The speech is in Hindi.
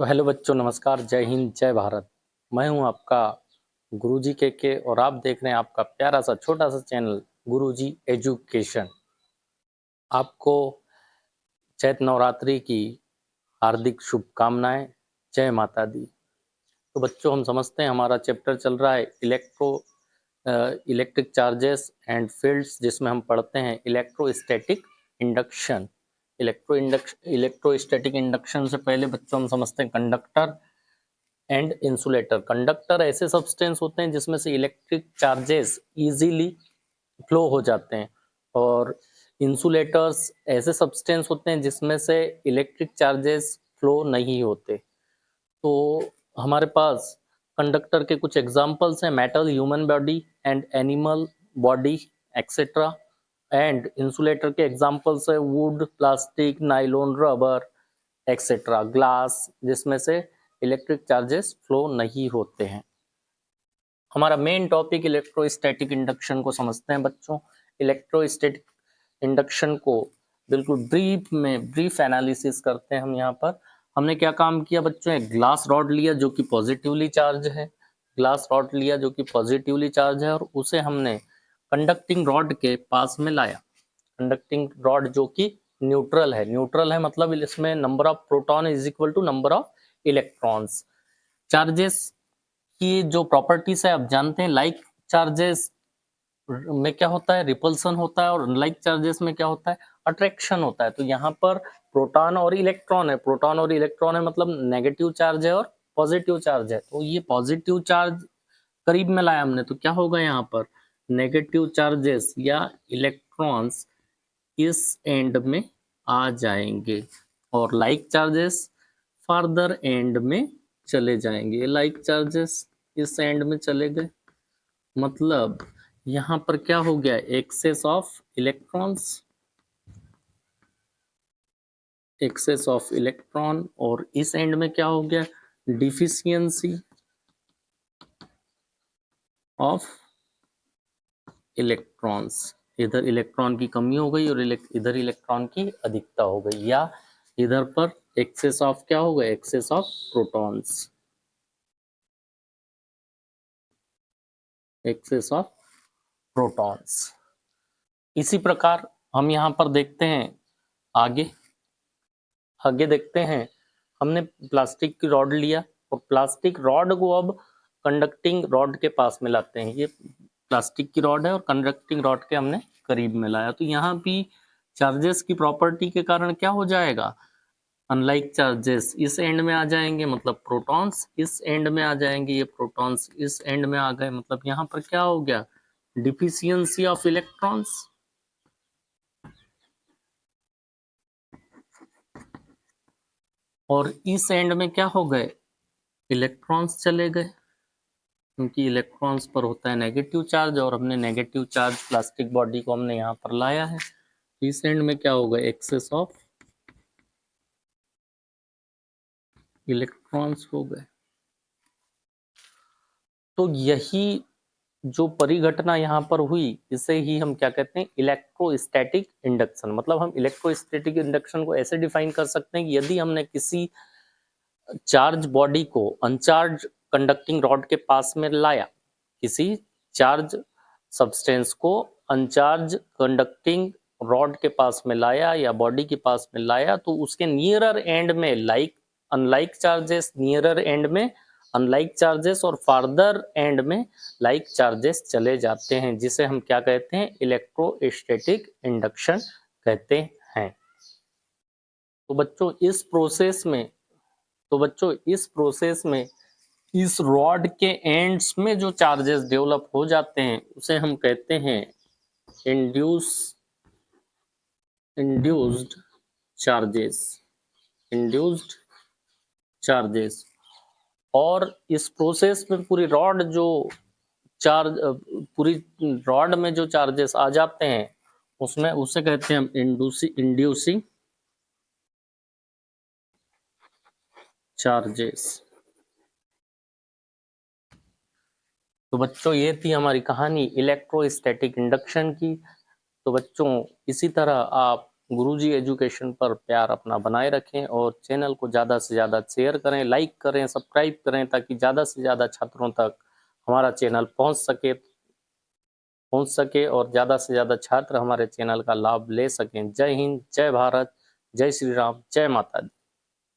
तो हेलो बच्चों, नमस्कार, जय हिंद, जय भारत। मैं हूं आपका गुरुजी के और आप देख रहे हैं आपका प्यारा सा छोटा सा चैनल गुरुजी एजुकेशन। आपको चैत नवरात्रि की हार्दिक शुभकामनाएं। जय माता दी। तो बच्चों, हम समझते हैं हमारा चैप्टर चल रहा है इलेक्ट्रिक चार्जेस एंड फील्ड्स, जिसमें हम पढ़ते हैं इलेक्ट्रोस्टैटिक इंडक्शन। इलेक्ट्रोस्टैटिक इंडक्शन से पहले बच्चों हम समझते हैं कंडक्टर एंड इंसुलेटर। कंडक्टर ऐसे सब्सटेंस होते हैं जिसमें से इलेक्ट्रिक चार्जेस इजीली फ्लो हो जाते हैं, और इंसुलेटर्स ऐसे सब्सटेंस होते हैं जिसमें से इलेक्ट्रिक चार्जेस फ्लो नहीं होते। तो हमारे पास कंडक्टर के कुछ एग्जांपल्स हैं: metal, human body and animal body, etcetera. And insulator के एग्जांपल्स है would, plastic, nylon, rubber, etcetera. Glass, जिसमें से इलेक्ट्रिक चार्जेस फ्लो नहीं होते हैं। हमारा मेन टॉपिक इलेक्ट्रोस्टैटिक इंडक्शन को समझते हैं बच्चों। इलेक्ट्रोस्टैटिक इंडक्शन को बिल्कुल ब्रीफ एनालिसिस करते हैं हम। यहाँ पर हमने क्या काम किया बच्चों, एक ग्लास रॉड लिया जो कि पॉजिटिवली चार्ज है। ग्लास रॉड लिया जो कि पॉजिटिवली चार्ज है, और उसे हमने कंडक्टिंग रॉड के पास में लाया। कंडक्टिंग रॉड जो कि न्यूट्रल है। न्यूट्रल है मतलब इसमें number of proton is equal to number of electrons. Charges की जो प्रॉपर्टीज है आप जानते हैं। लाइक चार्जेस में क्या होता है, रिपल्सन होता है, और अनलाइक चार्जेस में क्या होता है, अट्रैक्शन होता है। तो यहाँ पर प्रोटॉन और इलेक्ट्रॉन है। प्रोटॉन और इलेक्ट्रॉन है मतलब नेगेटिव चार्ज है और पॉजिटिव चार्ज है। तो ये पॉजिटिव चार्ज करीब में लाया हमने, तो क्या होगा, यहाँ पर नेगेटिव चार्जेस या इलेक्ट्रॉन्स इस एंड में आ जाएंगे, और लाइक चार्जेस फर्दर एंड में चले जाएंगे। लाइक चार्जेस इस एंड में चले गए, मतलब यहाँ पर क्या हो गया, excess of electrons, excess of electron. और इस एंड में क्या हो गया, डिफिशियंसी ऑफ इलेक्ट्रॉन्स। इधर इलेक्ट्रॉन की कमी हो गई और इधर इलेक्ट्रॉन की अधिकता हो गई, या इधर पर एक्सेस ऑफ क्या हो गया, excess of protons, excess of protons. इसी प्रकार हम यहाँ पर देखते हैं आगे आगे देखते हैं। हमने प्लास्टिक की रॉड लिया और प्लास्टिक रॉड को अब कंडक्टिंग रॉड के पास में लाते हैं। ये प्लास्टिक की रॉड है और कंडक्टिंग रॉड के हमने करीब में लाया। तो यहाँ भी चार्जेस की प्रॉपर्टी के कारण क्या हो जाएगा, अनलाइक चार्जेस इस एंड में आ जाएंगे, मतलब प्रोटॉन्स इस एंड में आ जाएंगे। ये प्रोटॉन्स इस एंड में आ गए, मतलब यहाँ पर क्या हो गया, डिफिशियंसी ऑफ इलेक्ट्रॉन्स। और इस एंड में क्या हो गए, इलेक्ट्रॉन्स चले गए, क्योंकि इलेक्ट्रॉन्स पर होता है नेगेटिव चार्ज, और हमने नेगेटिव चार्ज प्लास्टिक बॉडी को हमने यहाँ पर लाया है। इस एंड में क्या होगा, एक्सेस ऑफ इलेक्ट्रॉन्स हो गए। तो यही जो परिघटना यहाँ पर हुई, इसे ही हम क्या कहते हैं, इलेक्ट्रोस्टैटिक इंडक्शन। मतलब हम इलेक्ट्रोस्टैटिक इंडक्शन को ऐसे डिफाइन कर सकते हैं कि यदि हमने किसी चार्ज बॉडी को अनचार्ज कंडक्टिंग रॉड के पास में लाया, किसी चार्ज सब्सटेंस को अनचार्ज कंडक्टिंग रॉड के पास में लाया या बॉडी के पास में लाया, तो उसके नियरर एंड में like unlike charges, nearer and में अनलाइक चार्जेस, और फार्दर एंड में लाइक चार्जेस चले जाते हैं, जिसे हम क्या कहते हैं, इलेक्ट्रोस्टैटिक इंडक्शन कहते हैं। तो बच्चों इस प्रोसेस में इस रॉड के एंड्स में जो चार्जेस डेवलप हो जाते हैं उसे हम कहते हैं इंड्यूस्ड चार्जेस, इंड्यूस्ड चार्जेस। और इस प्रोसेस में पूरी रॉड में जो चार्जेस आ जाते हैं उसमें उसे कहते हैं हम इंड्यूसिंग चार्जेस। तो बच्चों, ये थी हमारी कहानी इलेक्ट्रोस्टैटिक इंडक्शन की। तो बच्चों, इसी तरह आप गुरुजी एजुकेशन पर प्यार अपना बनाए रखें और चैनल को ज़्यादा से ज़्यादा शेयर करें, लाइक करें, सब्सक्राइब करें, ताकि ज़्यादा से ज़्यादा छात्रों तक हमारा चैनल पहुंच सके और ज़्यादा से ज़्यादा छात्र हमारे चैनल का लाभ ले सकें। जय हिंद, जय भारत, जय श्री राम, जय माता दी।